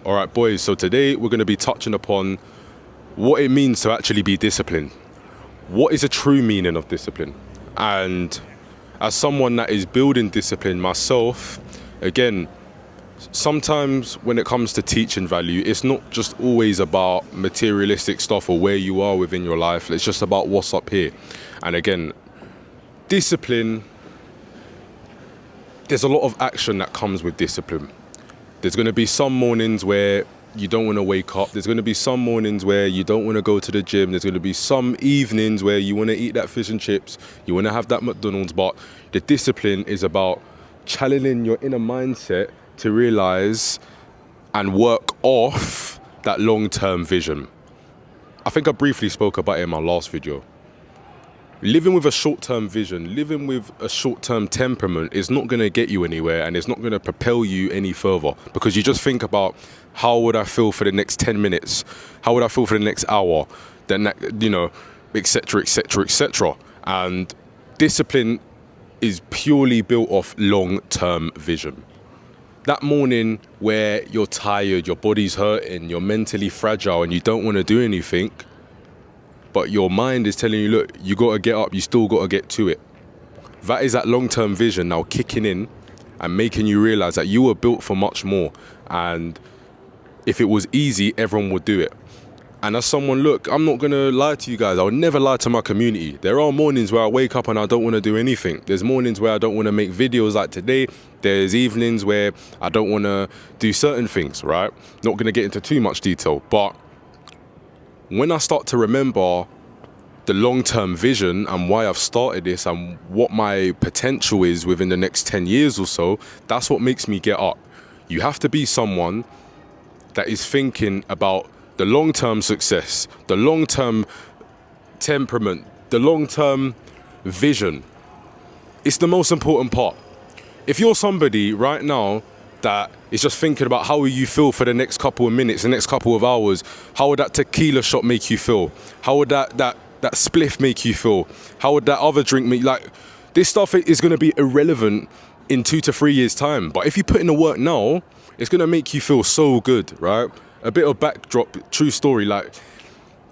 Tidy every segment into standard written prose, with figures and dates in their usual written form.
All right, boys, so today we're going to be touching upon what it means to actually be disciplined. What is a true meaning of discipline? And as someone that is building discipline myself, again, sometimes when it comes to teaching value, it's not just always about materialistic stuff or where you are within your life. It's just about what's up here. And again, discipline, there's a lot of action that comes with discipline. There's going to be some mornings where you don't want to wake up. There's going to be some mornings where you don't want to go to the gym. There's going to be some evenings where you want to eat that fish and chips. You want to have that McDonald's. But the discipline is about challenging your inner mindset to realize and work off that long-term vision. I think I briefly spoke about it in my last video. Living with a short-term vision, living with a short-term temperament is not going to get you anywhere, and it's not going to propel you any further, because you just think about, how would I feel for the next 10 minutes? How would I feel for the next hour? Then, etc., etc., etc. And discipline is purely built off long-term vision. That morning where you're tired, your body's hurting, you're mentally fragile, and you don't want to do anything, but your mind is telling you, look, you got to get up, you still got to get to it. That is that long-term vision now kicking in and making you realize that you were built for much more. And if it was easy, everyone would do it. And as someone, look, I'm not going to lie to you guys. I would never lie to my community. There are mornings where I wake up and I don't want to do anything. There's mornings where I don't want to make videos like today. There's evenings where I don't want to do certain things, right? Not going to get into too much detail, but when I start to remember the long-term vision and why I've started this and what my potential is within the next 10 years or so, that's what makes me get up. You have to be someone that is thinking about the long-term success, the long-term temperament, the long-term vision. It's the most important part. If you're somebody right now that is just thinking about how will you feel for the next couple of minutes, the next couple of hours, how would that tequila shot make you feel? How would that spliff make you feel? How would that other drink make, this stuff is going to be irrelevant in 2 to 3 years time. But if you put in the work now, it's going to make you feel so good, right? A bit of backdrop, true story,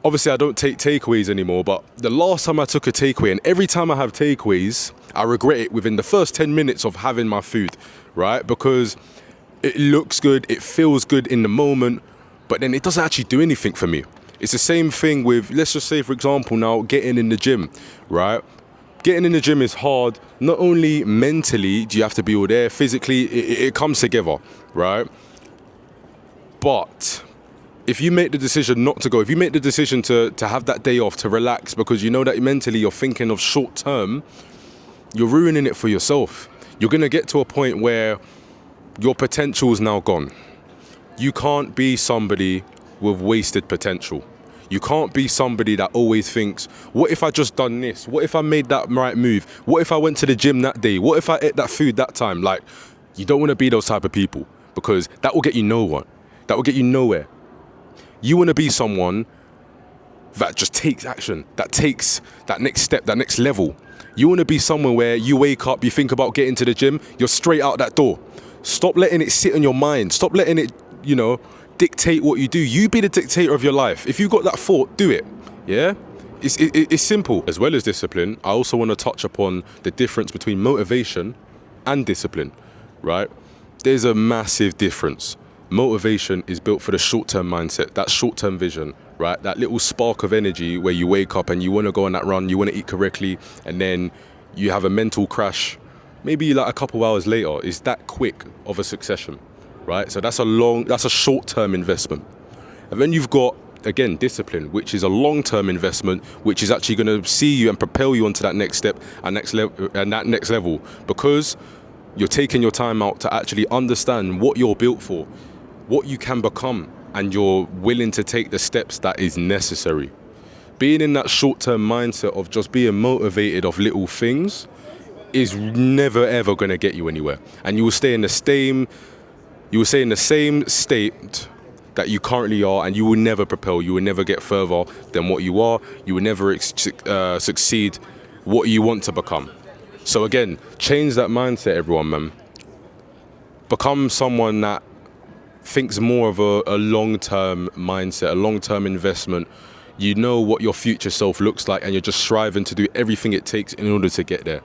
obviously I don't take takeaways anymore, but the last time I took a takeaway, and every time I have takeaways, I regret it within the first 10 minutes of having my food, right? Because it looks good, it feels good in the moment, but then it doesn't actually do anything for me. It's the same thing with, let's just say, for example, now getting in the gym, right? Getting in the gym is hard. Not only mentally do you have to be all there, physically, it comes together, right? But if you make the decision not to go, if you make the decision to have that day off, to relax, because you know that mentally you're thinking of short term, you're ruining it for yourself. You're going to get to a point where your potential is now gone. You can't be somebody with wasted potential. You can't be somebody that always thinks, what if I just done this? What if I made that right move? What if I went to the gym that day? What if I ate that food that time? You don't want to be those type of people, because that will get you nowhere. That will get you nowhere. You want to be someone that just takes action, that takes that next step, that next level. You want to be someone where you wake up, you think about getting to the gym, you're straight out that door. Stop letting it sit in your mind. Stop letting it, dictate what you do. You be the dictator of your life. If you got that thought, do it. Yeah? It's simple. As well as discipline, I also want to touch upon the difference between motivation and discipline, right? There's a massive difference. Motivation is built for the short-term mindset, that short-term vision, right? That little spark of energy where you wake up and you want to go on that run, you want to eat correctly, and then you have a mental crash, maybe a couple hours later. It's that quick of a succession, right? So that's a short-term investment. And then you've got, again, discipline, which is a long-term investment, which is actually going to see you and propel you onto that next step and that next level, because you're taking your time out to actually understand what you're built for, what you can become, and you're willing to take the steps that is necessary. Being in that short-term mindset of just being motivated of little things is never ever going to get you anywhere, and you will stay in the same state that you currently are, and you will never propel. You will never get further than what you are. You will never succeed what you want to become. So again, change that mindset, everyone, man. Become someone that thinks more of a long-term mindset, a long-term investment. You know what your future self looks like, and you're just striving to do everything it takes in order to get there.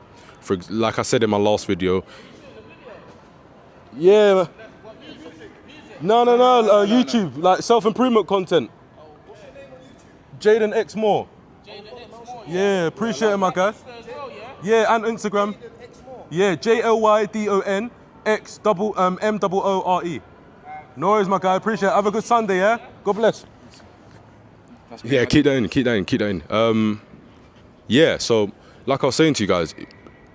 Like I said in my last video. Yeah. No, YouTube, like self-improvement content. Jaden X Moore. Yeah, appreciate it, my guy. Yeah, and Instagram. Yeah, JLYDON X MOORE. No worries, my guy. Appreciate it. Have a good Sunday, yeah? God bless. Yeah, keep that in. Yeah, so like I was saying to you guys,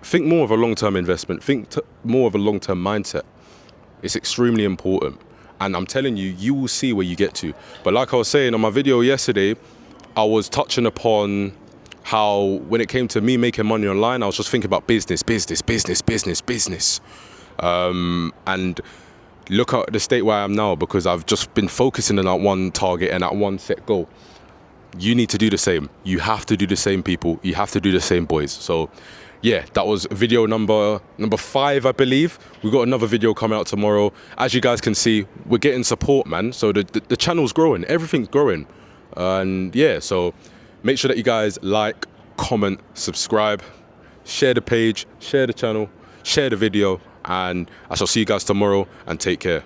think more of a long-term investment. Think more of a long-term mindset. It's extremely important. And I'm telling you, you will see where you get to. But like I was saying on my video yesterday, I was touching upon how when it came to me making money online, I was just thinking about business. And look at the state where I am now, because I've just been focusing on that one target and that one set goal. You need to do the same. You have to do the same, people. You have to do the same, boys. So yeah, that was video number 5, I believe. We've got another video coming out tomorrow. As you guys can see, we're getting support, man. So the channel's growing, everything's growing. And yeah, so make sure that you guys like, comment, subscribe, share the page, share the channel, share the video, and I shall see you guys tomorrow, and take care.